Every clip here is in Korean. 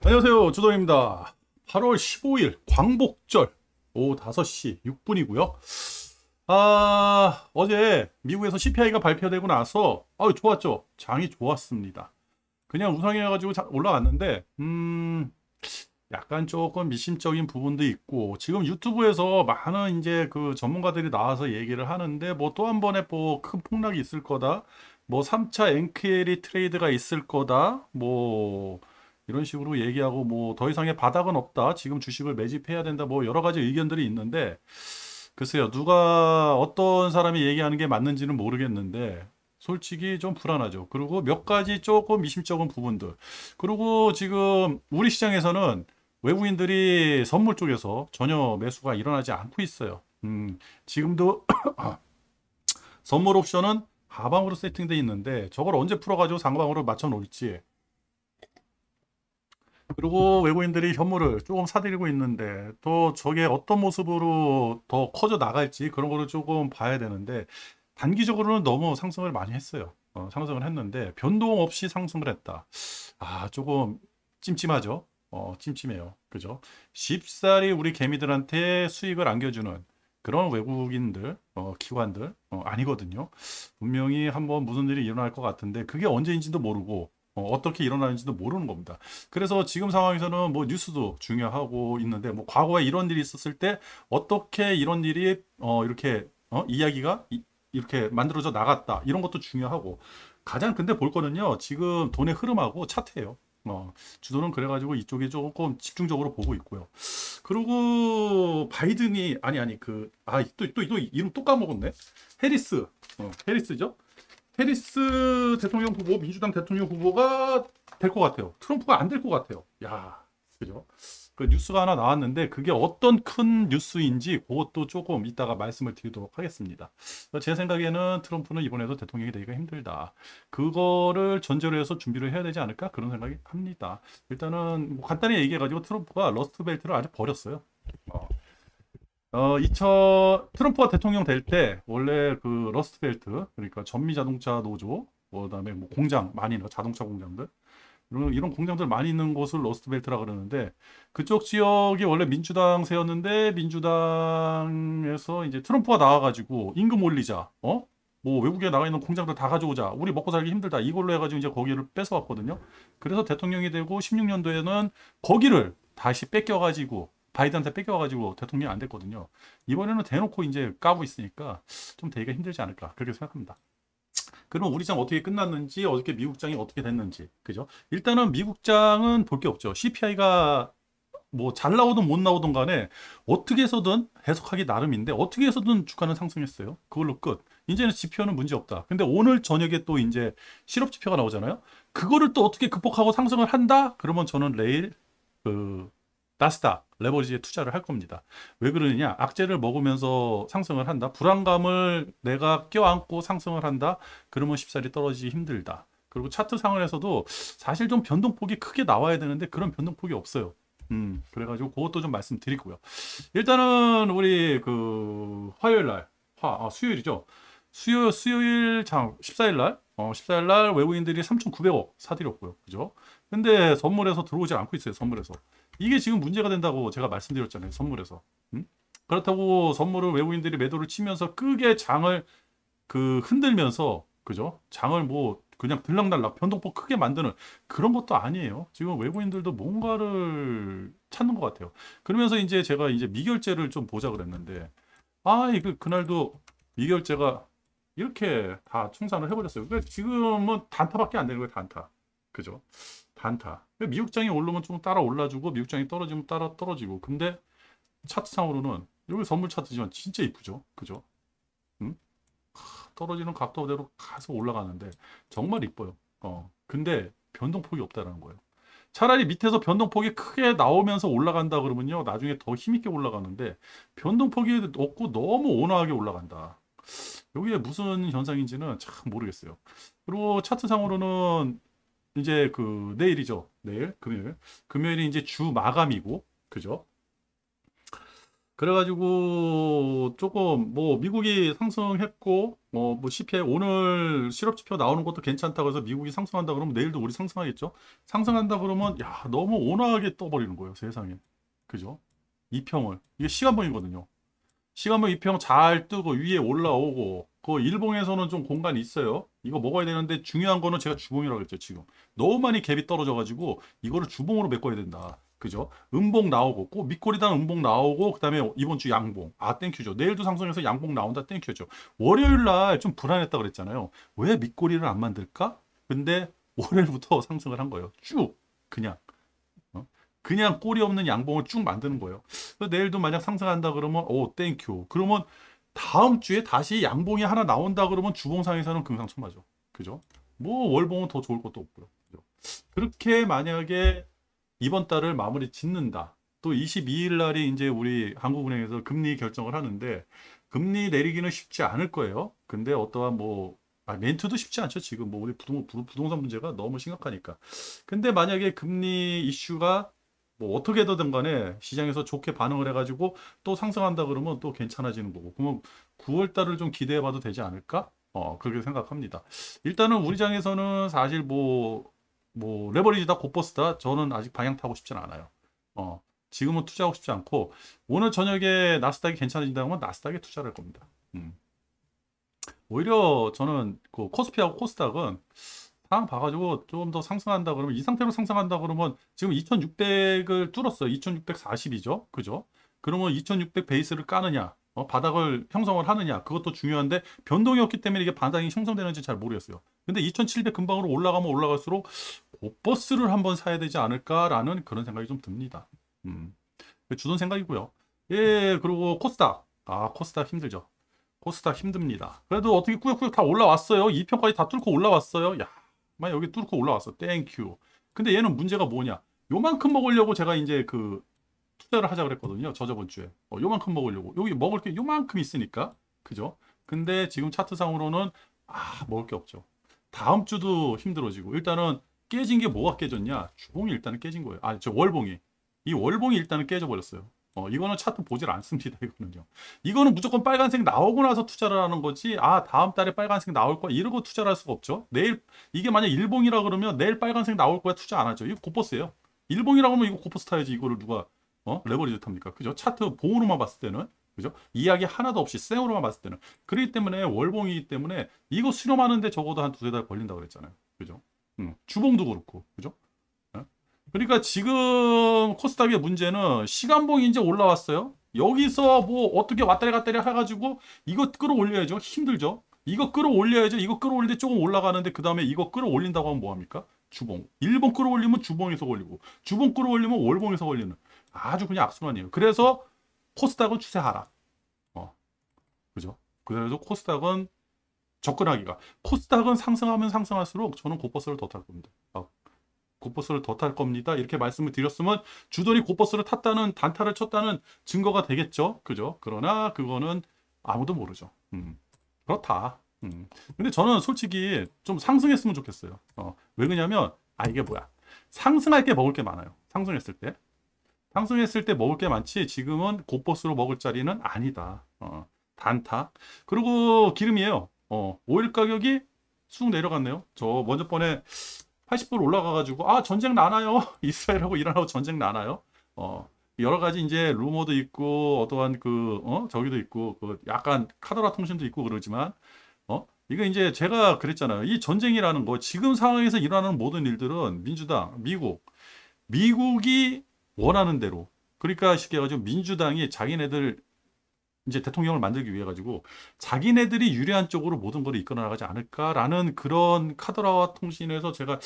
안녕하세요. 주동입니다. 8월 15일 광복절 오후 5시 6분이고요. 어제 미국에서 CPI가 발표되고 나서 좋았죠. 장이 좋았습니다. 그냥 우상해가지고 올라갔는데 약간 조금 미심적인 부분도 있고 지금 유튜브에서 많은 이제 그 전문가들이 나와서 얘기를 하는데 뭐 또 한 번에 뭐 큰 폭락이 있을 거다. 뭐 3차 엔크리 트레이드가 있을 거다. 뭐 이런 식으로 얘기하고 뭐 더 이상의 바닥은 없다. 지금 주식을 매집해야 된다. 뭐 여러 가지 의견들이 있는데 글쎄요. 누가 어떤 사람이 얘기하는 게 맞는지는 모르겠는데 솔직히 좀 불안하죠. 그리고 몇 가지 조금 미심쩍은 부분들. 그리고 지금 우리 시장에서는 외국인들이 선물 쪽에서 전혀 매수가 일어나지 않고 있어요. 지금도 선물 옵션은 하방으로 세팅돼 있는데 저걸 언제 풀어가지고 상방으로 맞춰 놓을지. 그리고 외국인들이 현물을 조금 사들이고 있는데 또 저게 어떤 모습으로 더 커져 나갈지 그런 거를 조금 봐야 되는데 단기적으로는 너무 상승을 많이 했어요. 상승을 했는데 변동 없이 상승을 했다. 조금 찜찜하죠. 찜찜해요. 그죠? 쉽사리 우리 개미들한테 수익을 안겨주는 그런 외국인들, 기관들 아니거든요. 분명히 한번 무슨 일이 일어날 것 같은데 그게 언제인지도 모르고 어떻게 일어나는지도 모르는 겁니다. 그래서 지금 상황에서는 뭐 뉴스도 중요하고 있는데 뭐 과거에 이런 일이 있었을 때 어떻게 이런 일이 이렇게 이야기가 이렇게 만들어져 나갔다 이런 것도 중요하고 가장 근데 볼 거는요 지금 돈의 흐름하고 차트예요. 주도는 그래가지고 이쪽에 조금 집중적으로 보고 있고요. 그리고 바이든이 아니 또 이름 또 까먹었네. 해리스 해리스죠. 해리스 대통령 후보, 민주당 대통령 후보가 될 것 같아요. 트럼프가 안 될 것 같아요. 야, 그죠? 그 뉴스가 하나 나왔는데 그게 어떤 큰 뉴스인지 그것도 조금 이따가 말씀을 드리도록 하겠습니다. 제 생각에는 트럼프는 이번에도 대통령이 되기가 힘들다. 그거를 전제로 해서 준비를 해야 되지 않을까 그런 생각이 합니다. 일단은 뭐 간단히 얘기해가지고 트럼프가 러스트 벨트를 아직 버렸어요. 어, 2000 트럼프가 대통령 될 때 원래 그 러스트벨트 그러니까 전미 자동차 노조 그다음에 뭐 공장 많이 있는 자동차 공장들 이런 공장들 많이 있는 곳을 러스트벨트라 그러는데 그쪽 지역이 원래 민주당 세였는데 민주당에서 이제 트럼프가 나와가지고 임금 올리자 뭐 외국에 나가 있는 공장들 다 가져오자 우리 먹고 살기 힘들다 이걸로 해가지고 이제 거기를 뺏어왔거든요. 그래서 대통령이 되고 16년도에는 거기를 다시 뺏겨가지고 바이든한테 뺏겨가지고 대통령이 안 됐거든요. 이번에는 대놓고 이제 까고 있으니까 좀 되기가 힘들지 않을까 그렇게 생각합니다. 그럼 우리 장 어떻게 끝났는지 어저께 미국장이 어떻게 됐는지 그죠? 일단은 미국장은 볼 게 없죠. CPI가 뭐 잘 나오든 못 나오든 간에 어떻게 해서든 해석하기 나름인데 어떻게 해서든 주가는 상승했어요. 그걸로 끝. 이제는 지표는 문제 없다. 근데 오늘 저녁에 또 이제 실업 지표가 나오잖아요. 그거를 또 어떻게 극복하고 상승을 한다? 그러면 저는 내일 그 나스닥 레버리지에 투자를 할 겁니다. 왜 그러느냐? 악재를 먹으면서 상승을 한다. 불안감을 내가 껴안고 상승을 한다. 그러면 쉽사리 떨어지기 힘들다. 그리고 차트 상황에서도 사실 좀 변동폭이 크게 나와야 되는데 그런 변동폭이 없어요. 그래가지고 그것도 좀 말씀드리고요. 일단은 우리 그 화요일 날, 수요일이죠. 수요일 14일 날, 14일 날 외국인들이 3,900억 사들였고요. 그죠? 근데 선물에서 들어오지 않고 있어요. 선물에서. 이게 지금 문제가 된다고 제가 말씀드렸잖아요. 선물에서. 그렇다고 선물을 외국인들이 매도를 치면서 크게 장을 그 흔들면서 그죠? 장을 뭐 그냥 들락날락 변동폭 크게 만드는 그런 것도 아니에요. 지금 외국인들도 뭔가를 찾는 것 같아요. 그러면서 이제 제가 이제 미결제를 좀 보자 그랬는데 이거 그날도 미결제가 이렇게 다 청산을 해버렸어요. 그러니까 지금은 단타밖에 안 되는 거예요. 단타. 그죠? 단타. 미국장이 오르면 좀 따라 올라주고 미국장이 떨어지면 따라 떨어지고. 근데 차트상으로는 여기 선물 차트지만 진짜 이쁘죠? 그죠? 응? 떨어지는 각도대로 계속 올라가는데 정말 이뻐요. 근데 변동폭이 없다는 거예요. 차라리 밑에서 변동폭이 크게 나오면서 올라간다 그러면요. 나중에 더 힘있게 올라가는데 변동폭이 없고 너무 온화하게 올라간다. 여기에 무슨 현상인지는 참 모르겠어요. 그리고 차트상으로는 이제 그 내일이죠. 내일 금요일. 금요일이 이제 주 마감이고 그죠? 그래가지고 조금 뭐 미국이 상승했고 뭐 CPI 오늘 실업 지표 나오는 것도 괜찮다고 해서 미국이 상승한다 그러면 내일도 우리 상승하겠죠. 상승한다 그러면 야 너무 온화하게 떠버리는 거예요 세상에. 그죠? 이평을 이게 시간봉이거든요. 시간봉 이평 잘 뜨고 위에 올라오고 그 일봉에서는 좀 공간이 있어요. 이거 먹어야 되는데 중요한 거는 제가 주봉이라고 했죠 지금. 너무 많이 갭이 떨어져 가지고 이거를 주봉으로 메꿔야 된다. 그죠? 음봉 나오고 꼭 밑꼬리단 음봉 나오고 그다음에 이번 주 양봉. 아 땡큐죠. 내일도 상승해서 양봉 나온다 땡큐죠. 월요일 날 좀 불안했다 그랬잖아요. 왜 밑꼬리를 안 만들까? 근데 월요일부터 상승을 한 거예요. 쭉 그냥. 어? 그냥 꼬리 없는 양봉을 쭉 만드는 거예요. 내일도 만약 상승한다 그러면 오 땡큐. 그러면 다음 주에 다시 양봉이 하나 나온다 그러면 주봉상에서는 금상첨화죠. 그죠? 뭐 월봉은 더 좋을 것도 없고요. 그죠? 그렇게 만약에 이번 달을 마무리 짓는다. 또 22일 날이 이제 우리 한국은행에서 금리 결정을 하는데 금리 내리기는 쉽지 않을 거예요. 근데 어떠한 뭐 멘트도 쉽지 않죠. 지금 뭐 우리 부동산 문제가 너무 심각하니까. 근데 만약에 금리 이슈가 뭐 어떻게 되든 간에 시장에서 좋게 반응을 해가지고 또 상승한다 그러면 또 괜찮아지는 거고. 그러면 9월 달을 좀 기대해 봐도 되지 않을까? 그렇게 생각합니다. 일단은 우리 장에서는 사실 뭐 레버리지다 곧버스다 저는 아직 방향 타고 싶진 않아요. 지금은 투자하고 싶지 않고 오늘 저녁에 나스닥이 괜찮아진다고 하면 나스닥에 투자를 할 겁니다. 오히려 저는 그 코스피하고 코스닥은 상황 봐가지고 좀 더 상승한다 그러면 이 상태로 상승한다 그러면 지금 2600을 뚫었어요. 2640이죠. 그죠? 그러면 2600 베이스를 까느냐 바닥을 형성을 하느냐 그것도 중요한데 변동이 없기 때문에 이게 바닥이 형성되는지 잘 모르겠어요. 근데 2700 근방으로 올라가면 올라갈수록 곧버스를 한번 사야 되지 않을까라는 그런 생각이 좀 듭니다. 주던 생각이고요. 예, 그리고 코스닥. 코스닥 힘들죠. 코스닥 힘듭니다. 그래도 어떻게 꾸역꾸역 다 올라왔어요. 2평까지 다 뚫고 올라왔어요. 야, 만 여기 뚫고 올라왔어. 땡큐. 근데 얘는 문제가 뭐냐? 요만큼 먹으려고 제가 이제 그 투자를 하자 그랬거든요. 저번 주에. 요만큼 먹으려고. 여기 먹을 게 요만큼 있으니까. 그죠? 근데 지금 차트상으로는 먹을 게 없죠. 다음 주도 힘들어지고. 일단은 깨진 게 뭐가 깨졌냐? 주봉이 일단은 깨진 거예요. 저 월봉이. 이 월봉이 일단은 깨져버렸어요. 이거는 차트 보질 않습니다. 이거는요. 이거는 무조건 빨간색 나오고 나서 투자를 하는 거지. 다음 달에 빨간색 나올 거야. 이러고 투자를 할 수가 없죠. 내일 이게 만약 일봉이라 그러면 내일 빨간색 나올 거야. 투자 안 하죠. 이거 곧버스예요. 일봉이라고 하면 이거 곧버스 타야지. 이거를 누가 레버리지 탑니까? 그죠? 차트 봉으로만 봤을 때는 그죠? 이야기 하나도 없이 생으로만 봤을 때는 그렇기 때문에 월봉이기 때문에 이거 수렴하는데 적어도 한 두세 달 걸린다고 그랬잖아요. 그죠? 주봉도 그렇고 그죠? 그러니까 지금 코스닥의 문제는 시간봉이 이제 올라왔어요. 여기서 뭐 어떻게 왔다리 갔다리 해가지고 이거 끌어올려야죠. 힘들죠. 이거 끌어올려야죠. 이거 끌어올릴 때 조금 올라가는데 그 다음에 이거 끌어올린다고 하면 뭐합니까? 주봉. 일봉 끌어올리면 주봉에서 걸리고 주봉 끌어올리면 월봉에서 걸리는 아주 그냥 악순환이에요. 그래서 코스닥은 추세 하락. 그죠? 그래도 코스닥은 접근하기가 코스닥은 상승하면 상승할수록 저는 곧버스를 더 탈 겁니다. 곧버스를 더 탈 겁니다. 이렇게 말씀을 드렸으면 주돌이 곧버스를 탔다는 단타를 쳤다는 증거가 되겠죠. 그죠? 그러나 그거는 아무도 모르죠. 그렇다. 근데 저는 솔직히 좀 상승했으면 좋겠어요. 왜 그러냐면 이게 뭐야? 상승할 게 먹을 게 많아요. 상승했을 때. 상승했을 때 먹을 게 많지 지금은 곧버스로 먹을 자리는 아니다. 단타. 그리고 기름이에요. 오일 가격이 쑥 내려갔네요. 저 먼저 번에 80불 올라가가지고 전쟁 나나요? 이스라엘하고 이란하고 전쟁 나나요? 여러 가지 이제 루머도 있고 어떠한 저기도 있고 약간 카더라 통신도 있고 그러지만 이거 이제 제가 그랬잖아요. 이 전쟁이라는 거 지금 상황에서 일어나는 모든 일들은 민주당, 미국이 원하는 대로 그러니까 쉽게 해가지고 민주당이 자기네들 이제 대통령을 만들기 위해 가지고 자기네들이 유리한 쪽으로 모든 걸 이끌어 나가지 않을까라는 그런 카더라와 통신에서 제가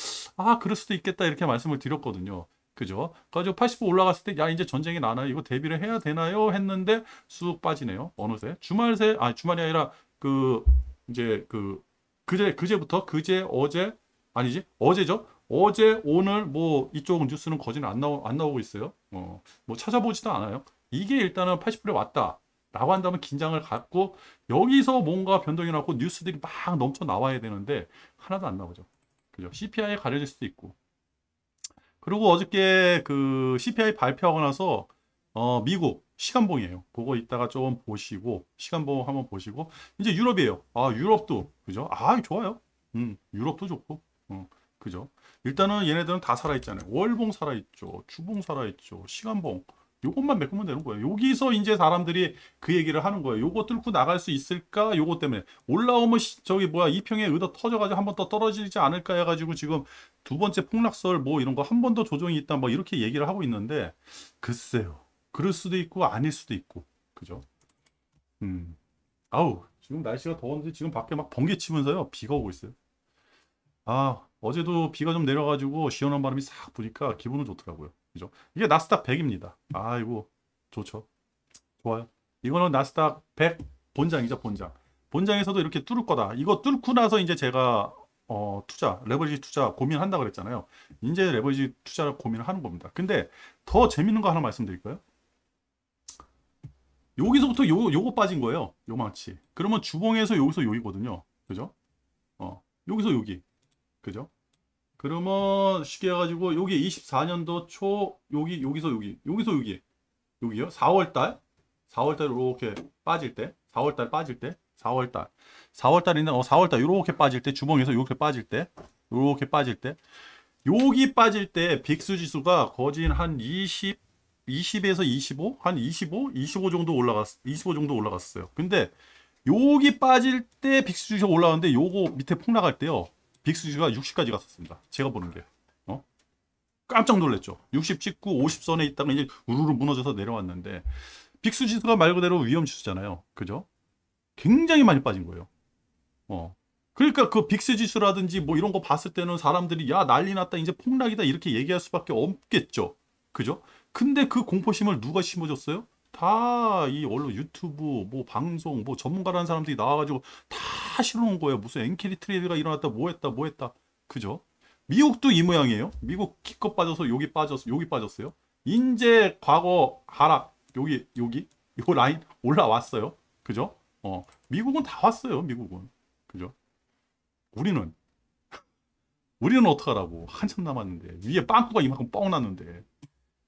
그럴 수도 있겠다 이렇게 말씀을 드렸거든요. 그죠? 가지고 80분 올라갔을 때 야 이제 전쟁이 나나요? 이거 대비를 해야 되나요? 했는데 쑥 빠지네요. 어느새 주말이 아니라 이제 그제부터 어제 아니지 어제죠? 어제 오늘 뭐 이쪽 뉴스는 거진 안 나오고 있어요. 뭐 찾아보지도 않아요. 이게 일단은 80불에 왔다. 라고 한다면 긴장을 갖고 여기서 뭔가 변동이 나고 뉴스들이 막 넘쳐 나와야 되는데 하나도 안 나오죠. 그죠? CPI에 가려질 수도 있고. 그리고 어저께 그 CPI 발표하고 나서 미국 시간봉이에요. 그거 이따가 좀 보시고 시간봉 한번 보시고 이제 유럽이에요. 아 유럽도 그죠? 아 좋아요. 유럽도 좋고 그죠? 일단은 얘네들은 다 살아있잖아요. 월봉 살아있죠. 주봉 살아있죠. 시간봉 요것만 메꾸면 되는 거예요. 여기서 이제 사람들이 그 얘기를 하는 거예요. 요거 뚫고 나갈 수 있을까? 요거 때문에 올라오면 저기 뭐야 이평에 의도 터져가지고 한 번 더 떨어지지 않을까 해가지고 지금 두 번째 폭락설 뭐 이런 거 한 번 더 조정이 있다 뭐 이렇게 얘기를 하고 있는데 글쎄요. 그럴 수도 있고 아닐 수도 있고 그죠? 음. 아우 지금 날씨가 더운데 지금 밖에 막 번개 치면서요 비가 오고 있어요. 아 어제도 비가 좀 내려가지고 시원한 바람이 싹 부니까 기분은 좋더라고요. 그죠? 이게 나스닥 100입니다. 아이고 좋죠. 좋아요. 이거는 나스닥 100 본장이죠 본장. 본장에서도 이렇게 뚫을 거다. 이거 뚫고 나서 이제 제가 투자 레버리지 투자 고민한다 그랬잖아요. 이제 레버리지 투자를 고민을 하는 겁니다. 근데 더 재밌는 거 하나 말씀드릴까요? 여기서부터 요거 빠진 거예요. 요망치. 그러면 주봉에서 여기서 여기거든요. 그죠? 여기서 여기. 그죠? 그러면 쉽게 해가지고 여기 24년도 초 여기서 여기서 여기요. 4월달 이렇게 빠질 때 4월달 빠질 때 4월달인데 4월달 이렇게 빠질 때 주봉에서 이렇게 빠질 때 이렇게 빠질 때 여기 빠질 때 빅스 지수가 거진 한 20에서 25? 한 25 정도 25 정도 올라갔어요. 근데 여기 빠질 때 빅스 지수가 올라가는데 요거 밑에 폭락할 때요. 빅스 지수가 60까지 갔었습니다. 제가 보는 게. 깜짝 놀랐죠. 60 찍고 50선에 있다가 이제 우르르 무너져서 내려왔는데 빅스 지수가 말 그대로 위험 지수잖아요. 그죠? 굉장히 많이 빠진 거예요. 그러니까 그 빅스 지수라든지 뭐 이런 거 봤을 때는 사람들이 야 난리 났다 이제 폭락이다 이렇게 얘기할 수밖에 없겠죠. 그죠? 근데 그 공포심을 누가 심어줬어요? 다 이 언론 유튜브 뭐 방송 뭐 전문가라는 사람들이 나와가지고 다 실어놓은 거예요. 무슨 엔캐리 트레이드가 일어났다 뭐 했다 그죠? 미국도 이 모양이에요. 미국 기껏 빠져서 여기 빠졌어요. 인제 과거 하락 요 라인 올라왔어요. 그죠? 미국은 다 왔어요. 미국은 그죠? 우리는 어떡하라고 한참 남았는데 위에 빵꾸가 이만큼 뻥 났는데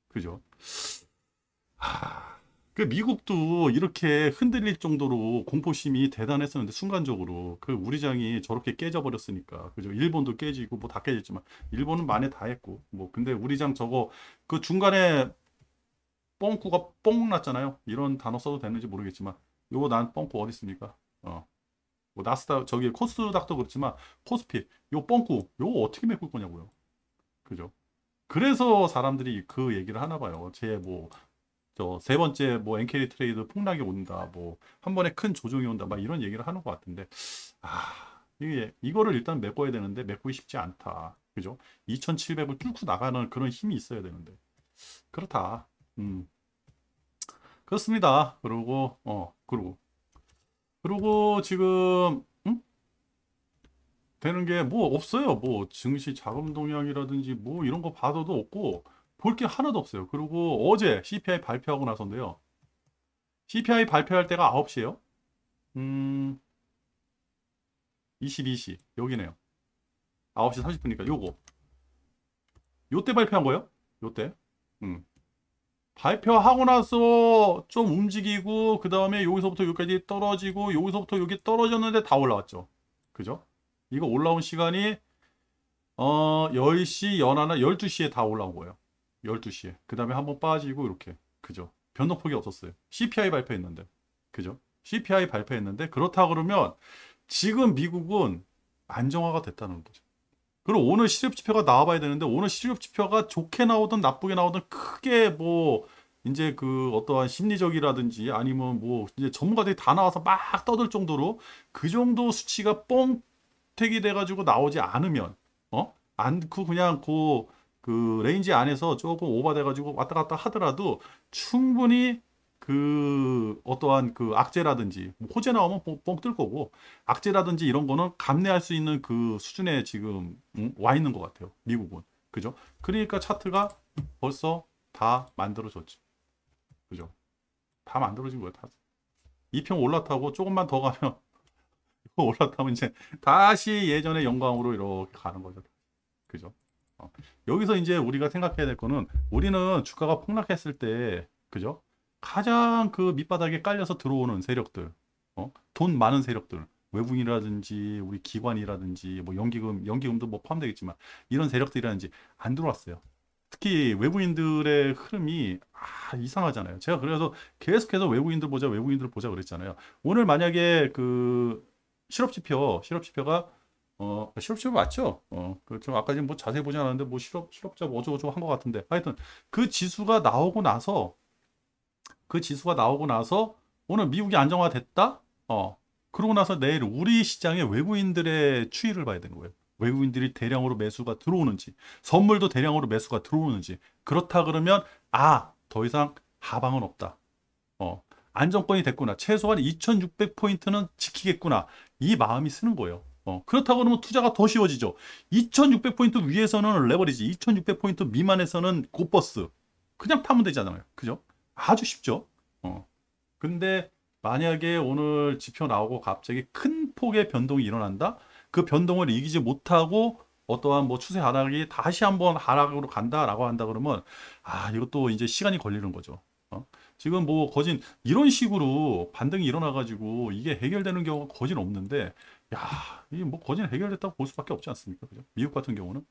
그죠? 그 미국도 이렇게 흔들릴 정도로 공포심이 대단했었는데 순간적으로 그 우리장이 저렇게 깨져버렸으니까 그죠? 일본도 깨지고 뭐 다 깨졌지만 일본은 만에 다 했고 뭐 근데 우리장 저거 그 중간에 뻥꾸가 뻥 났잖아요. 이런 단어 써도 되는지 모르겠지만 요거 난 뻥꾸 어디 있습니까? 뭐 나스닥 저기 코스닥도 그렇지만 코스피 요 뻥꾸 요거 어떻게 메꿀 거냐고요. 그죠? 그래서 사람들이 그 얘기를 하나 봐요. 제뭐 저 세 번째 뭐 엔캐리 트레이드 폭락이 온다. 뭐 한 번에 큰 조정이 온다. 막 이런 얘기를 하는 것 같은데 이게 이거를 일단 메꿔야 되는데 메꾸기 쉽지 않다. 그죠? 2700을 뚫고 나가는 그런 힘이 있어야 되는데 그렇다. 그렇습니다. 그리고 지금 되는 게 뭐 없어요. 뭐 증시 자금 동향이라든지 뭐 이런 거 봐도 없고 볼 게 하나도 없어요. 그리고 어제 CPI 발표하고 나서인데요. CPI 발표할 때가 9시에요. 22시 여기네요. 9시 30분이니까 요때 발표한 거예요. 요때. 음. 발표하고 나서 좀 움직이고 그 다음에 여기서부터 여기까지 떨어지고 여기서부터 여기 떨어졌는데 다 올라왔죠. 그죠? 이거 올라온 시간이 10시 연하나 12시에 다 올라온 거예요. 12시에. 그 다음에 한번 빠지고 이렇게. 그죠? 변동폭이 없었어요. CPI 발표했는데. 그죠? CPI 발표했는데 그렇다 그러면 지금 미국은 안정화가 됐다는 거죠. 그리고 오늘 실업 지표가 나와봐야 되는데 오늘 실업 지표가 좋게 나오든 나쁘게 나오든 크게 뭐 이제 그 어떠한 심리적이라든지 아니면 뭐 이제 전문가들이 다 나와서 막 떠들 정도로 그 정도 수치가 뻥튀기 돼가지고 나오지 않으면 않고 그냥 그 레인지 안에서 조금 오버돼가지고 왔다 갔다 하더라도 충분히 그 어떠한 그 악재라든지 뭐 호재 나오면 뻥 뜰 거고 악재라든지 이런 거는 감내할 수 있는 그 수준에 지금 와 있는 것 같아요. 미국은 그죠? 그러니까 차트가 벌써 다 만들어졌죠. 그죠? 다 만들어진 거예요. 다. 2평 올라타고 조금만 더 가면 올라타면 이제 다시 예전의 영광으로 이렇게 가는 거죠. 그죠? 여기서 이제 우리가 생각해야 될 거는 우리는 주가가 폭락했을 때 그죠? 가장 그 밑바닥에 깔려서 들어오는 세력들, 돈 많은 세력들, 외국인이라든지 우리 기관이라든지 뭐 연기금도 뭐 포함되겠지만 이런 세력들이라든지 안 들어왔어요. 특히 외국인들의 흐름이 이상하잖아요. 제가 그래서 계속해서 외국인들 보자 그랬잖아요. 오늘 만약에 그 실업지표가 실업지표 맞죠? 그좀 아까 지금 뭐 자세히 보지 않았는데 뭐 실업자 뭐 어쩌고저쩌고 한 것 같은데 하여튼 그 지수가 나오고 나서 오늘 미국이 안정화됐다? 그러고 나서 내일 우리 시장에 외국인들의 추이를 봐야 되는 거예요. 외국인들이 대량으로 매수가 들어오는지, 선물도 대량으로 매수가 들어오는지. 그렇다 그러면, 더 이상 하방은 없다. 안정권이 됐구나. 최소한 2600포인트는 지키겠구나. 이 마음이 쓰는 거예요. 그렇다고 그러면 투자가 더 쉬워지죠. 2600포인트 위에서는 레버리지, 2600포인트 미만에서는 곧버스. 그냥 타면 되잖아요. 그죠? 아주 쉽죠? 근데 만약에 오늘 지표 나오고 갑자기 큰 폭의 변동이 일어난다? 그 변동을 이기지 못하고 어떠한 뭐 추세 하락이 다시 한번 하락으로 간다라고 한다 그러면 이것도 이제 시간이 걸리는 거죠. 지금 뭐 거진 이런 식으로 반등이 일어나 가지고 이게 해결되는 경우가 거진 없는데 이게 뭐 거진 해결됐다고 볼 수밖에 없지 않습니까? 그죠? 미국 같은 경우는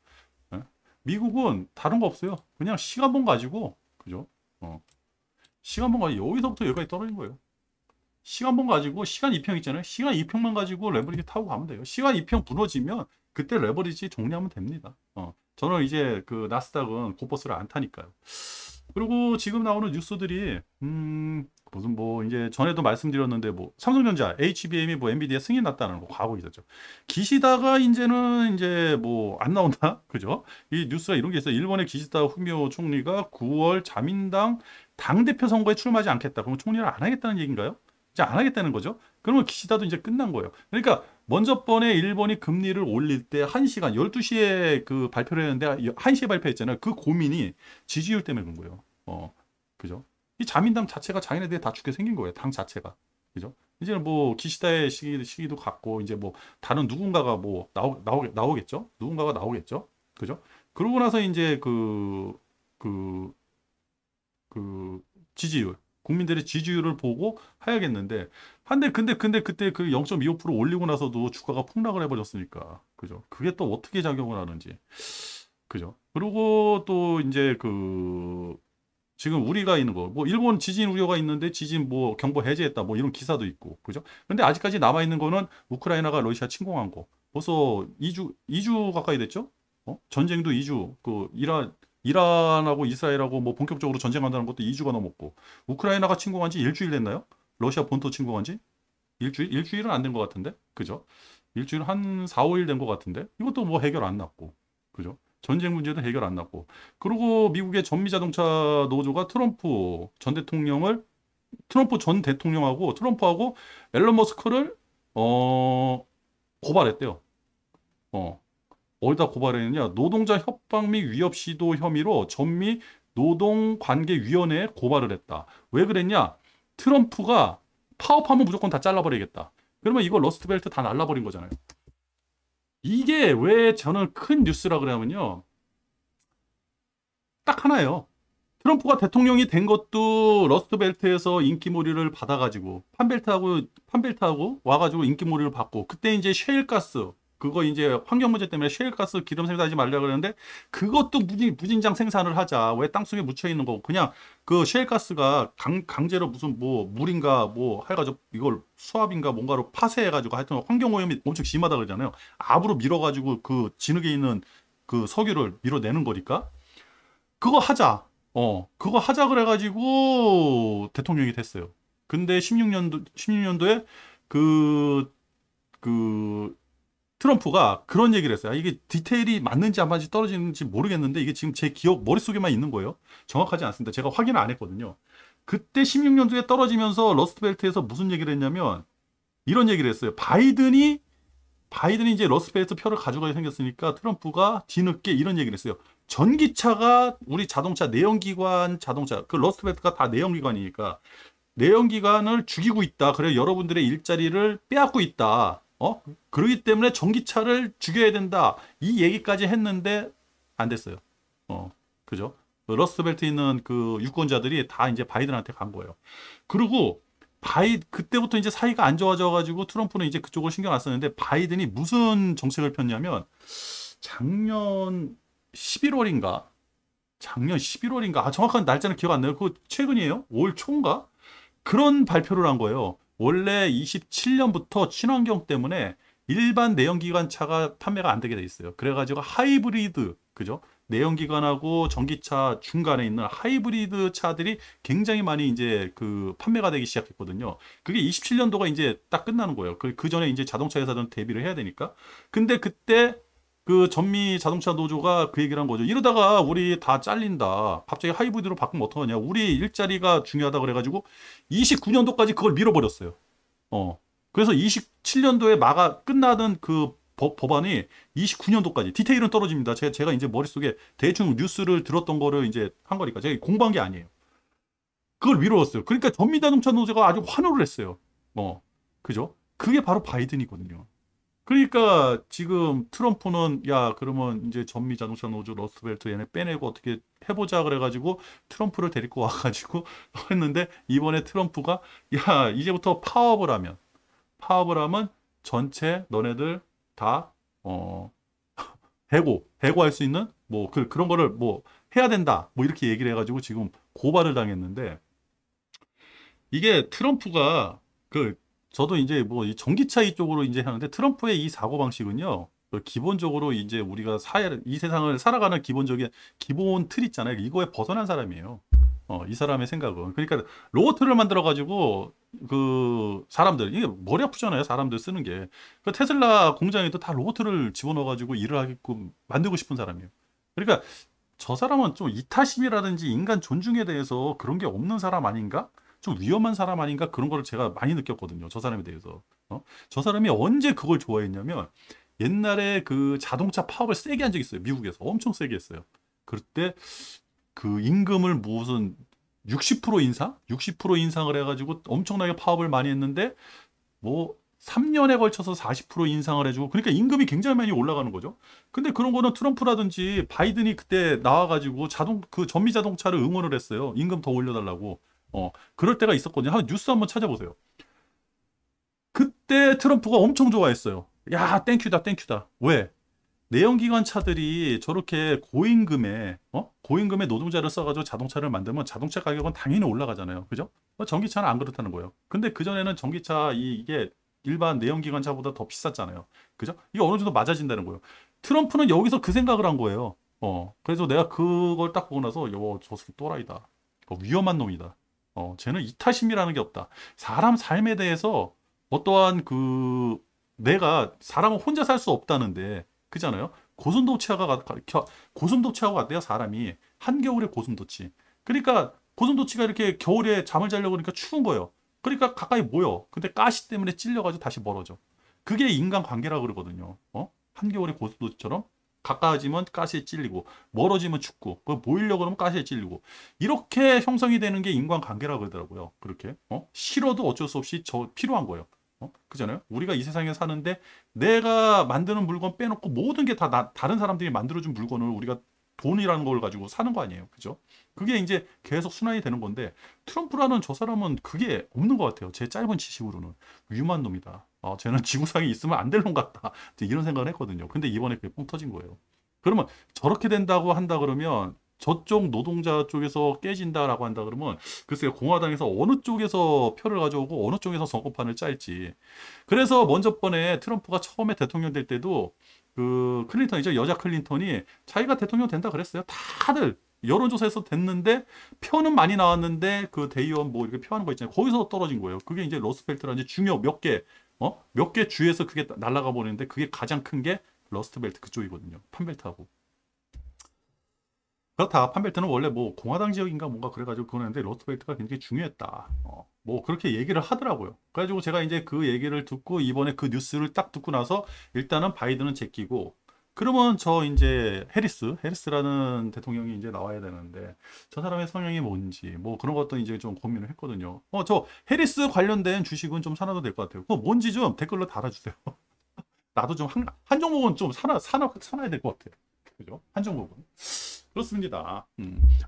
예? 미국은 다른 거 없어요. 그냥 시간봉 가지고 그죠? 시간봉 가지고 여기서부터 여기까지 떨어진 거예요. 시간봉 가지고 시간 2평 있잖아요. 시간 2평만 가지고 레버리지 타고 가면 돼요. 시간 2평 무너지면 그때 레버리지 정리하면 됩니다. 저는 이제 그 나스닥은 곧버스를 안 타니까요. 그리고 지금 나오는 뉴스들이 무슨 뭐 이제 전에도 말씀드렸는데 뭐 삼성전자, HBM이 뭐 엔비디아 승인 났다는 거 과거 있었죠. 기시다가 이제는 이제 뭐 안 나온다, 그죠? 이 뉴스가 이런 게 있어요. 일본의 기시다 후미오 총리가 9월 자민당 당대표 선거에 출마하지 않겠다. 그러면 총리를 안 하겠다는 얘기인가요? 이제 안 하겠다는 거죠. 그러면 기시다도 이제 끝난 거예요. 그러니까 먼저 번에 일본이 금리를 올릴 때 1시간 12시에 그 발표를 했는데 1시에 발표했잖아요. 그 고민이 지지율 때문에 그런 거예요. 그죠? 이 자민당 자체가 자기네들이 다 죽게 생긴 거예요. 당 자체가. 그죠? 이제는 뭐 기시다의 시기도 갔고 이제 뭐 다른 누군가가 뭐 나오겠죠? 누군가가 나오겠죠? 그죠? 그러고 나서 이제 그, 지지율, 국민들의 지지율을 보고 해야겠는데, 근데 그때 그 0.25% 올리고 나서도 주가가 폭락을 해버렸으니까, 그죠? 그게 또 어떻게 작용을 하는지, 그죠? 그리고 또 이제 지금 우리가 있는 거, 뭐 일본 지진 우려가 있는데 지진 뭐 경보 해제했다, 뭐 이런 기사도 있고, 그죠? 근데 아직까지 남아 있는 거는 우크라이나가 러시아 침공한 거, 벌써 2주 가까이 됐죠? 전쟁도 2주, 이란하고 이스라엘하고 뭐 본격적으로 전쟁한다는 것도 2주가 넘었고 우크라이나가 침공한 지 일주일 됐나요? 러시아 본토 침공한 지? 일주일은 안 된 것 같은데? 그죠? 일주일 한 4, 5일 된 것 같은데? 이것도 뭐 해결 안 났고. 그죠? 전쟁 문제도 해결 안 났고. 그리고 미국의 전미자동차 노조가 트럼프 전 대통령하고 트럼프하고 앨런 머스크를 고발했대요. 어. 어디다 고발했느냐? 노동자 협박 및 위협 시도 혐의로 전미 노동관계위원회에 고발을 했다. 왜 그랬냐? 트럼프가 파업하면 무조건 다 잘라버리겠다. 그러면 이거 러스트벨트 다 날라버린 거잖아요. 이게 왜 저는 큰 뉴스라 그러냐면요. 딱 하나예요. 트럼프가 대통령이 된 것도 러스트벨트에서 인기몰이를 받아가지고 판벨트하고 와가지고 인기몰이를 받고 그때 이제 셰일가스 그거 이제 환경 문제 때문에 셰일가스 기름 생산하지 말라 그러는데 그것도 무진장 생산을 하자. 왜 땅속에 묻혀 있는 거고 그냥 그 셰일가스가 강제로 무슨 뭐 물인가 뭐 해가지고 이걸 수압인가 뭔가로 파쇄해가지고 하여튼 환경 오염이 엄청 심하다 그러잖아요. 압으로 밀어가지고 그 진흙에 있는 그 석유를 밀어내는 거니까 그거 하자. 그거 하자 그래가지고 대통령이 됐어요. 근데 16년도에 그 트럼프가 그런 얘기를 했어요. 이게 디테일이 맞는지 안 맞는지 떨어지는지 모르겠는데 이게 지금 제 기억 머릿속에만 있는 거예요. 정확하지 않습니다. 제가 확인을 안 했거든요. 그때 16년도에 떨어지면서 러스트벨트에서 무슨 얘기를 했냐면 이런 얘기를 했어요. 바이든이 이제 러스트벨트 표를 가져가게 생겼으니까 트럼프가 뒤늦게 이런 얘기를 했어요. 전기차가 우리 자동차 내연기관 자동차 그 러스트벨트가 다 내연기관이니까 내연기관을 죽이고 있다. 그래 여러분들의 일자리를 빼앗고 있다. 그러기 때문에 전기차를 죽여야 된다. 이 얘기까지 했는데 안 됐어요. 그죠? 러스트벨트 있는 그 유권자들이 다 이제 바이든한테 간 거예요. 그리고 그때부터 이제 사이가 안 좋아져가지고 트럼프는 이제 그쪽을 신경 안 썼는데 바이든이 무슨 정책을 폈냐면 작년 11월인가? 작년 11월인가? 정확한 날짜는 기억 안 나요. 그거 최근이에요? 올 초인가? 그런 발표를 한 거예요. 원래 27년부터 친환경 때문에 일반 내연기관차가 판매가 안 되게 돼 있어요. 그래가지고 하이브리드, 그죠? 내연기관하고 전기차 중간에 있는 하이브리드 차들이 굉장히 많이 이제 그 판매가 되기 시작했거든요. 그게 27년도가 이제 딱 끝나는 거예요. 그 전에 이제 자동차 회사들은 대비를 해야 되니까. 근데 그때 그 전미 자동차 노조가 그 얘기를 한 거죠. 이러다가 우리 다 잘린다. 갑자기 하이브리드로 바꾸면 어떡하냐. 우리 일자리가 중요하다 그래가지고 29년도까지 그걸 밀어버렸어요. 그래서 27년도에 끝나던 그 법안이 29년도까지 디테일은 떨어집니다. 제가 이제 머릿속에 대충 뉴스를 들었던 거를 이제 한 거니까 제가 공부한 게 아니에요. 그걸 미뤘어요. 그러니까 전미자동차 노조가 아주 환호를 했어요. 그죠? 그게 바로 바이든이거든요. 그러니까 지금 트럼프는 야 그러면 이제 전미자동차 노조 러스트벨트 얘네 빼내고 어떻게 해보자 그래가지고 트럼프를 데리고 와가지고 했는데 이번에 트럼프가 야 이제부터 파업을 하면 전체 너네들 다 해고할 수 있는 뭐 그런 거를 뭐 해야 된다 뭐 이렇게 얘기를 해가지고 지금 고발을 당했는데 이게 트럼프가 저도 이제 뭐 이 전기차 이쪽으로 이제 하는데 트럼프의 이 사고 방식은요. 기본적으로 이제 우리가 이 세상을 살아가는 기본 틀 있잖아요. 이거에 벗어난 사람이에요. 이 사람의 생각은. 그러니까 로봇을 만들어 가지고 그 사람들 이게 머리 아프잖아요. 사람들 쓰는 게. 그 테슬라 공장에도 다 로봇을 집어넣어 가지고 일을 하게끔 만들고 싶은 사람이에요. 그러니까 저 사람은 좀 이타심이라든지 인간 존중에 대해서 그런 게 없는 사람 아닌가? 좀 위험한 사람 아닌가? 그런 거를 제가 많이 느꼈거든요. 저 사람에 대해서. 저 사람이 언제 그걸 좋아했냐면 옛날에 그 자동차 파업을 세게 한 적이 있어요. 미국에서. 엄청 세게 했어요. 그때 그 임금을 무슨 60% 인상? 60% 인상을 해가지고 엄청나게 파업을 많이 했는데 뭐 3년에 걸쳐서 40% 인상을 해주고 그러니까 임금이 굉장히 많이 올라가는 거죠. 근데 그런 거는 트럼프라든지 바이든이 그때 나와가지고 그 전미 자동차를 응원을 했어요. 임금 더 올려달라고. 그럴 때가 있었거든요. 뉴스 한번 찾아보세요. 그때 트럼프가 엄청 좋아했어요. 야, 땡큐다, 땡큐다. 왜? 내연기관 차들이 저렇게 고임금에 노동자를 써가지고 자동차를 만들면 자동차 가격은 당연히 올라가잖아요. 그죠? 전기차는 안 그렇다는 거예요. 근데 그전에는 전기차 이게 일반 내연기관 차보다 더 비쌌잖아요. 그죠? 이게 어느 정도 맞아진다는 거예요. 트럼프는 여기서 그 생각을 한 거예요. 그래서 내가 그걸 딱 보고 나서, 저 새끼 또라이다. 위험한 놈이다. 쟤는 이타심이라는 게 없다. 사람 삶에 대해서 어떠한 내가 사람은 혼자 살 수 없다는데, 그잖아요. 고슴도치하고 같대요, 사람이. 한겨울에 고슴도치. 그러니까 고슴도치가 이렇게 겨울에 잠을 자려고 그러니까 추운 거예요. 그러니까 가까이 모여. 근데 가시 때문에 찔려가지고 다시 멀어져. 그게 인간 관계라고 그러거든요. 한겨울에 고슴도치처럼 가까워지면 가시에 찔리고 멀어지면 춥고 모이려고 그러면 가시에 찔리고 이렇게 형성이 되는 게 인간 관계라고 그러더라고요. 그렇게 싫어도 어쩔 수 없이 필요한 거예요. 그잖아요. 우리가 이 세상에 사는데 내가 만드는 물건 빼놓고 모든 게 다 다른 사람들이 만들어준 물건을 우리가 돈이라는 걸 가지고 사는 거 아니에요. 그죠? 그게 이제 계속 순환이 되는 건데 트럼프라는 저 사람은 그게 없는 것 같아요. 제 짧은 지식으로는 위험한 놈이다. 쟤는 지구상에 있으면 안 될 놈 같다. 이런 생각을 했거든요. 근데 이번에 그게 뻥 터진 거예요. 그러면 저렇게 된다고 한다 그러면 저쪽 노동자 쪽에서 깨진다라고 한다 그러면 글쎄요 공화당에서 어느 쪽에서 표를 가져오고 어느 쪽에서 선거판을 짤지. 그래서 먼저 번에 트럼프가 처음에 대통령 될 때도 그 클린턴이죠. 여자 클린턴이 자기가 대통령 된다 그랬어요. 다들 여론조사에서 됐는데 표는 많이 나왔는데 그 대의원 뭐 이렇게 표하는 거 있잖아요. 거기서 떨어진 거예요. 그게 이제 러스트벨트라는 중요 몇 개 주에서 그게 날아가 버리는데 그게 가장 큰 게 러스트벨트 그쪽이거든요. 판벨트하고. 그렇다. 판벨트는 원래 뭐 공화당 지역인가 뭔가 그래가지고 그러는데 러스트벨트가 굉장히 중요했다. 뭐 그렇게 얘기를 하더라고요. 그래가지고 제가 이제 그 얘기를 듣고 이번에 그 뉴스를 딱 듣고 나서 일단은 바이든은 제끼고 그러면 저 이제 해리스라는 대통령이 이제 나와야 되는데 저 사람의 성향이 뭔지 뭐 그런 것도 이제 좀 고민을 했거든요. 저 해리스 관련된 주식은 좀 사놔도 될 것 같아요. 그거 뭔지 좀 댓글로 달아주세요. 나도 좀 한 종목은 좀 사놔야 될 것 같아요. 그죠? 한 종목은. 그렇습니다.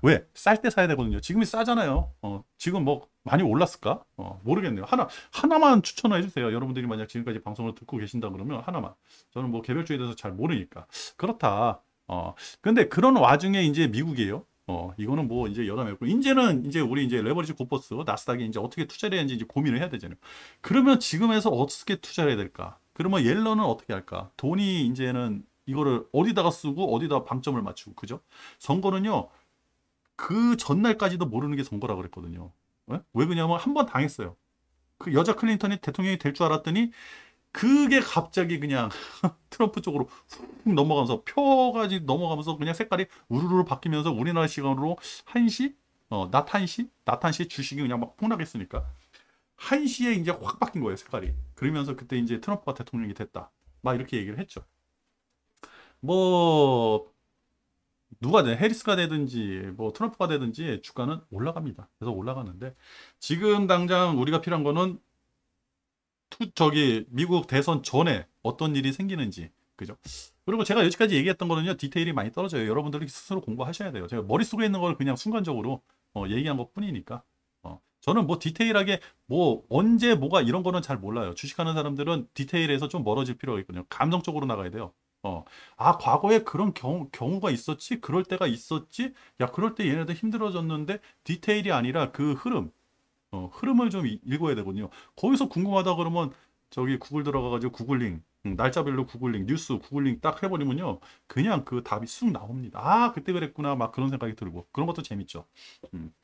왜? 쌀 때 사야 되거든요. 지금이 싸잖아요. 지금 뭐 많이 올랐을까? 모르겠네요. 하나만 추천해 주세요. 여러분들이 만약 지금까지 방송을 듣고 계신다 그러면 하나만. 저는 뭐 개별주에 대해서 잘 모르니까. 그렇다. 근데 그런 와중에 이제 미국이에요. 이거는 뭐 이제 여담이었고, 이제는 이제 우리 이제 레버리지 고퍼스, 나스닥에 이제 어떻게 투자를 해야 하는지 이제 고민을 해야 되잖아요. 그러면 지금에서 어떻게 투자를 해야 될까? 그러면 옐런은 어떻게 할까? 돈이 이제는 이거를 어디다가 쓰고 어디다 방점을 맞추고, 그죠? 선거는요, 그 전날까지도 모르는 게 선거라 그랬거든요. 왜 그러냐면 한 번 당했어요. 그 여자 클린턴이 대통령이 될 줄 알았더니 그게 갑자기 그냥 트럼프 쪽으로 훅 넘어가면서 표까지 넘어가면서 그냥 색깔이 우르르 바뀌면서 우리나라 시간으로 1시? 낮 1시? 낮 1시에 주식이 그냥 막 폭락했으니까 1시에 이제 확 바뀐 거예요, 색깔이. 그러면서 그때 이제 트럼프가 대통령이 됐다. 막 이렇게 얘기를 했죠. 뭐 누가 돼 해리스가 되든지 뭐 트럼프가 되든지 주가는 올라갑니다. 그래서 올라가는데 지금 당장 우리가 필요한 거는 저기 미국 대선 전에 어떤 일이 생기는지, 그죠? 그리고 제가 여기까지 얘기했던 거는요, 디테일이 많이 떨어져요. 여러분들이 스스로 공부하셔야 돼요. 제가 머릿속에 있는 걸 그냥 순간적으로 얘기한 것 뿐이니까. 저는 뭐 디테일하게 뭐 언제 뭐가 이런 거는 잘 몰라요. 주식하는 사람들은 디테일에서 좀 멀어질 필요가 있거든요. 감정적으로 나가야 돼요. 과거에 그런 경우가 있었지? 그럴 때가 있었지? 야, 그럴 때 얘네들 힘들어졌는데 디테일이 아니라 그 흐름을 좀 읽어야 되거든요. 거기서 궁금하다 그러면 저기 구글 들어가가지고 구글링, 날짜별로 구글링, 뉴스 구글링 딱 해버리면요. 그냥 그 답이 쑥 나옵니다. 그때 그랬구나. 막 그런 생각이 들고. 그런 것도 재밌죠. 음.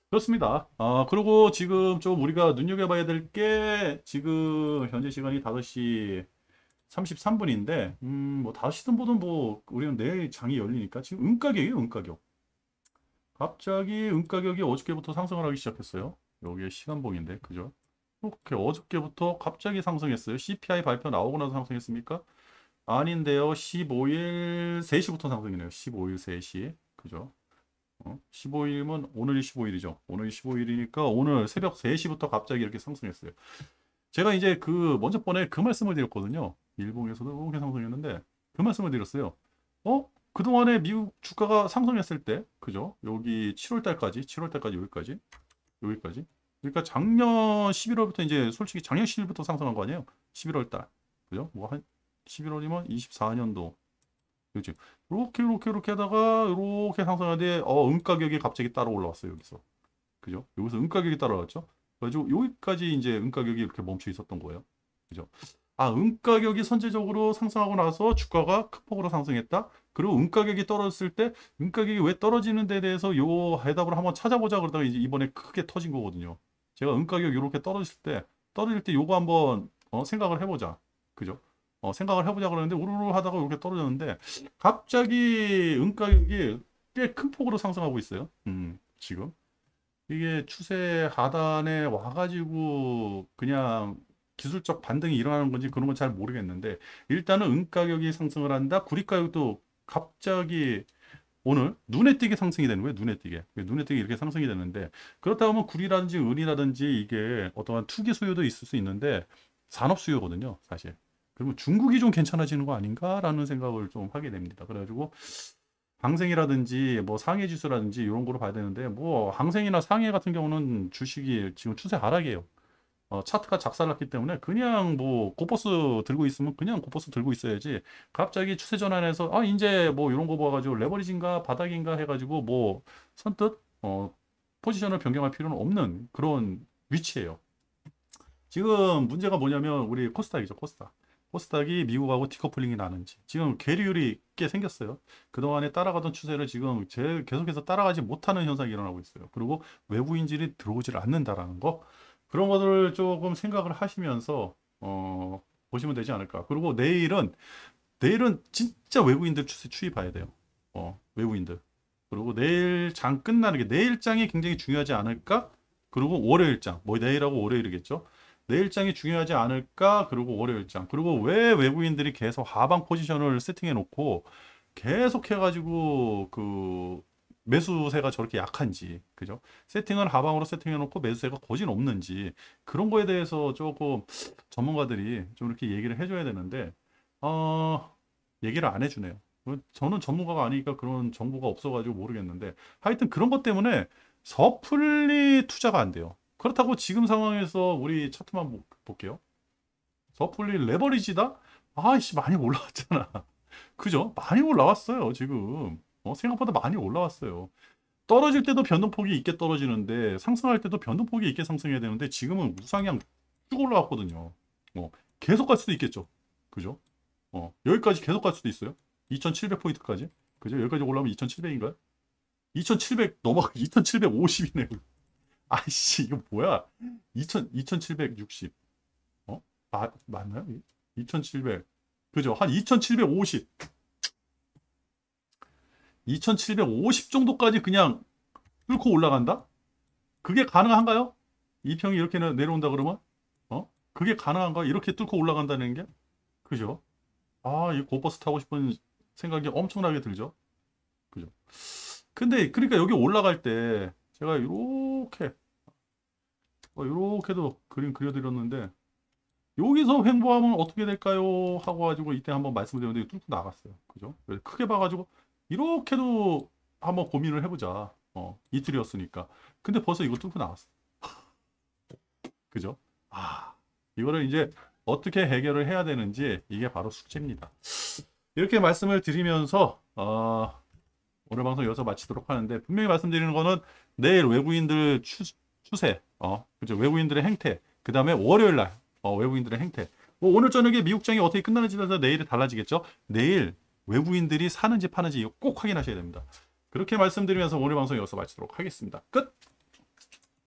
그렇습니다. 그리고 지금 좀 우리가 눈여겨봐야 될 게 지금 현재 시간이 5시 33분인데, 뭐 5시든 보든 뭐 우리는 내일 장이 열리니까 지금 은가격이에요, 은가격. 갑자기 은가격이 어저께부터 상승을 하기 시작했어요. 여기에 시간봉인데, 그죠? 이렇게 어저께부터 갑자기 상승했어요. CPI 발표 나오고 나서 상승했습니까? 아닌데요. 15일 3시부터 상승이네요. 15일 3시. 그죠? 15일이면 오늘이 15일이죠. 오늘이 15일이니까 오늘 새벽 3시부터 갑자기 이렇게 상승했어요. 제가 이제 먼저 번에 그 말씀을 드렸거든요. 일봉에서도 이렇게 상승했는데, 그 말씀을 드렸어요. 그동안에 미국 주가가 상승했을 때, 그죠? 여기 7월 달까지, 여기까지. 그러니까 작년 11월부터 이제 솔직히 작년 10일부터 상승한 거 아니에요? 11월 달. 그죠? 뭐 한 11월이면 24년도. 그죠? 이렇게 하다가 이렇게 상승하는데 은가격이 갑자기 따라 올라왔어요, 여기서. 그죠? 여기서 은가격이 따라왔죠? 그래가지고 여기까지 이제 은가격이 이렇게 멈춰 있었던 거예요. 그죠? 은가격이 선제적으로 상승하고 나서 주가가 큰 폭으로 상승했다. 그리고 은가격이 떨어졌을 때 은가격이 왜 떨어지는 데 대해서 요 해답을 한번 찾아보자 그러다가 이제 이번에 크게 터진 거거든요. 제가 은가격 이렇게 떨어질 때 요거 한번 생각을 해보자. 그죠? 생각을 해보자 그러는데 우르르 하다가 이렇게 떨어졌는데 갑자기 은가격이 꽤 큰 폭으로 상승하고 있어요. 지금. 이게 추세 하단에 와가지고 그냥 기술적 반등이 일어나는 건지 그런 건 잘 모르겠는데 일단은 은 가격이 상승을 한다. 구리 가격도 갑자기 오늘 눈에 띄게 상승이 되는 거예요. 눈에 띄게 이렇게 상승이 되는데 그렇다고 하면 구리라든지 은이라든지 이게 어떠한 투기 수요도 있을 수 있는데 산업 수요거든요, 사실. 그러면 중국이 좀 괜찮아지는 거 아닌가라는 생각을 좀 하게 됩니다. 그래가지고 항생이라든지 뭐 상해 지수라든지 이런 거로 봐야 되는데 뭐 항생이나 상해 같은 경우는 주식이 지금 추세 하락이에요. 차트가 작살났기 때문에 그냥 뭐 고퍼스 들고 있으면 그냥 고퍼스 들고 있어야지 갑자기 추세 전환해서 이제 뭐 이런 거 봐가지고 레버리지인가 바닥인가 해가지고 뭐 선뜻 포지션을 변경할 필요는 없는 그런 위치예요. 지금 문제가 뭐냐면 우리 코스닥이죠, 코스닥. 코스닥이 미국하고 디커플링이 나는지 지금 괴리율이 꽤 생겼어요. 그동안에 따라가던 추세를 지금 계속해서 따라가지 못하는 현상이 일어나고 있어요. 그리고 외부인들이 들어오질 않는다라는 거 그런 것들을 조금 생각을 하시면서 보시면 되지 않을까. 그리고 내일은 진짜 외국인들 추이 봐야 돼요. 외국인들. 그리고 내일 장 끝나는 게 내일장이 굉장히 중요하지 않을까? 그리고 월요일장, 뭐 내일하고 월요일이겠죠. 내일장이 중요하지 않을까? 그리고 월요일장. 그리고 왜 외국인들이 계속 하방 포지션을 세팅해 놓고 계속 해가지고 매수세가 저렇게 약한지, 그죠? 세팅을 하방으로 세팅해 놓고 매수세가 거진 없는지 그런 거에 대해서 조금 전문가들이 좀 이렇게 얘기를 해줘야 되는데 얘기를 안 해주네요. 저는 전문가가 아니니까 그런 정보가 없어가지고 모르겠는데 하여튼 그런 것 때문에 섣불리 투자가 안 돼요. 그렇다고 지금 상황에서 우리 차트만 볼게요. 섣불리 레버리지다? 아이씨 많이 올라왔잖아. 그죠? 많이 올라왔어요 지금. 생각보다 많이 올라왔어요. 떨어질 때도 변동폭이 있게 떨어지는데 상승할 때도 변동폭이 있게 상승해야 되는데 지금은 우상향 쭉 올라왔거든요. 계속 갈 수도 있겠죠. 그죠? 여기까지 계속 갈 수도 있어요. 2700포인트까지. 그죠? 여기까지 올라오면 2700인가요? 2700 넘어가 2750이네요. 아이씨 이거 뭐야? 2760. 맞나요? 2700. 그죠? 한 2750. 2750 정도까지 그냥 뚫고 올라간다? 그게 가능한가요? 이 평이 이렇게 내려온다 그러면? 그게 가능한가? 이렇게 뚫고 올라간다는 게? 그죠? 이 고버스 타고 싶은 생각이 엄청나게 들죠? 그죠? 근데, 그러니까 여기 올라갈 때, 제가 이렇게도 그림 그려드렸는데, 여기서 횡보하면 어떻게 될까요? 하고 가지고 이때 한번 말씀드렸는데, 뚫고 나갔어요. 그죠? 크게 봐가지고, 이렇게도 한번 고민을 해보자. 이틀이었으니까. 근데 벌써 이거 뚫고 나왔어. 그죠? 이거를 이제 어떻게 해결을 해야 되는지 이게 바로 숙제입니다. 이렇게 말씀을 드리면서 오늘 방송 여기서 마치도록 하는데 분명히 말씀드리는 거는 내일 외국인들 추세, 그죠? 외국인들의 행태, 그 다음에 월요일 날 외국인들의 행태. 뭐 오늘 저녁에 미국장이 어떻게 끝나는지 따라서 내일이 달라지겠죠. 내일 외국인들이 사는지 파는지 이거 꼭 확인하셔야 됩니다. 그렇게 말씀드리면서 오늘 방송 여기서 마치도록 하겠습니다. 끝!